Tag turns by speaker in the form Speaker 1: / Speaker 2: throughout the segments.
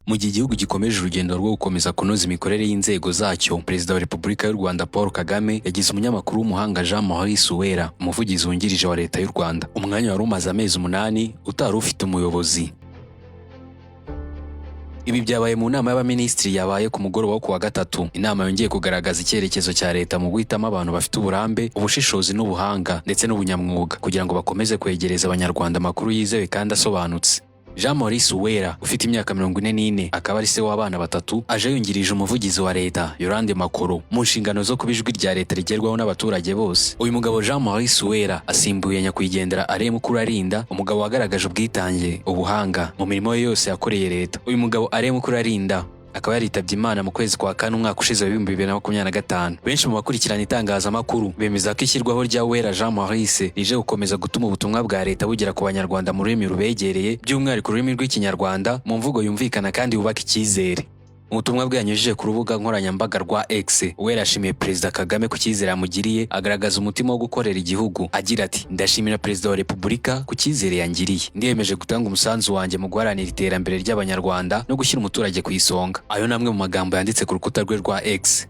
Speaker 1: Mu gihe igihugu gikomeje urugendo rwo gukomeza kunoza imikorere y'inzego zacyo, Perezida wa Repubulika y'u Rwanda Paul Kagame yagize umunyamakuru w'umuhanga Jean-Maurice Uwera umuvugizi wungirije wa Leta y'u Rwanda. Umwanya wari umaze amezi 8 utari ufite umuyobozi. Ibi byabaye mu nama y'abaminisitiri yabaye ku mugoroba wo kuwa gatatu. Inama yongeye kugaragaza icyerekezo cya leta mu guhitamo abantu bafite uburambe, ubushishozi n'ubuhanga ndetse n'ubunyamwuga kugira ngo bakomeze kwegereza abanyarwanda amakuru yizewe kandi asobanutse. Jean-Maurice Uwera ufite imyaka 44 akaba ari se w'abana 3 aje yungirije umuvugizi wa leta Yolande Makoro mu nshingano zo kubijwi rya leta rigerwaho n'abaturage bose. Uyu mugabo Jean-Maurice Uwera asimbuye nyakwigendera Alain Mukurarinda, umugabo wagaragaje ubwitange, ubuhanga mu mirimo yose yakoreye leta. Uyu mugabo Alain Mukurarinda akaba yaritabye Imana mu kwezi kwa kane umwaka ushize wa 2025. Benshi mu bakurikirana itangazamakuru bemeza ko ishyirwaho rya Uwera Jean-Maurice rije gukomeza gutuma ubutumwa bwa leta bugera ku banyarwanda mu rurimi rubegereye, by'umwihariko ururimi rw'ikinyarwanda, mu mvugo yumvikana kandi yubaka icyizere. Mu butumwa bwe yanyujije ku rubuga nkoranyambaga rwa X, Uwera yashimiye Perezida Kagame ku cyizere yamugiriye, agaragaza umutima wo gukorera igihugu agira ati: "Ndashimira Perezida wa Repubulika ku cyizere yangiriye. Ndiyemeje gutanga umusanzu wanjye mu guharanira iterambere ry'abanyarwanda no gushyira umuturage ku isonga." Ayo namwe mu magambo yanditse ku rukuta rwe rwa X.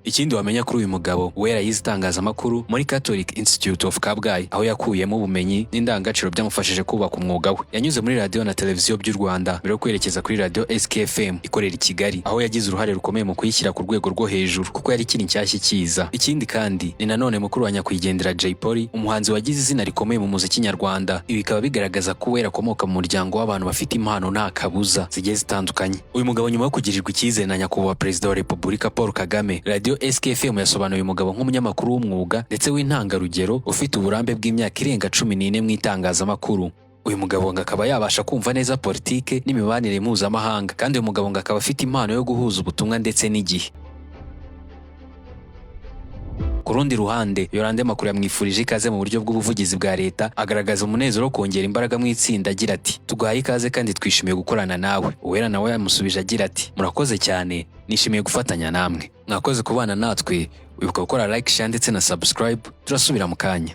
Speaker 1: Ikindi wamenya kuri uyu mugabo, Uwera yize itangazamakuru muri Catholic Institute of Kabgayi, aho yakuyemo ubumenyi n'indangagaciro byamufashije kubaka umwuga we. Yanyuze muri radio na televiziyo by'u Rwanda mbere yo kwerekeza kuri radio SKFM ikorera i Kigali, aho yagize uruhare rukomeye mu kuyishyira ku rwego rwo hejuru kuko yari ikiri nshyashya kiza. Ikindi kandi ni nanone mukuru wa nyakwigendera Jay Polly, umuhanzi wagize izina rikomeye mu muziki nyarwanda. Ibi bikaba bigaragaza ko Uwera akomoka mu muryango w'abantu bafite impano nta kabuza zigiye zitandukanye. Uyu mugabo nyuma yo kugirirwa icyizere na nyakubahwa Perezida wa Repubulika Paul Kagame, radio SKFM yasobanuye umugabo nk'umunyamakuru w'umwuga ndetse w'intangarugero ufite uburambe bw'imyaka irenga 14 mu itangazamakuru. Uyu mugabo ngo akaba yabasha kumva neza politike n'imibanire mpuzamahanga, kandi uyu mugabo ngo akaba afite impano yo guhuza ubutumwa ndetse n'igihe. Ku rundi ruhande, Yolande Makuru yamwifurije ikaze mu buryo bw'ubuvugizi bwa leta, agaragaza umunezero wo kongera imbaraga mu itsinda agira ati: "Tuguhaye ikaze kandi twishimiye gukorana nawe." Uwera nawe yamusubije agira ati: "Murakoze cyane, nishimiye gufatanya namwe." Mwakoze kubana natwe, wibuka gukora like, share ndetse na subscribe. Turasubira mu kanya.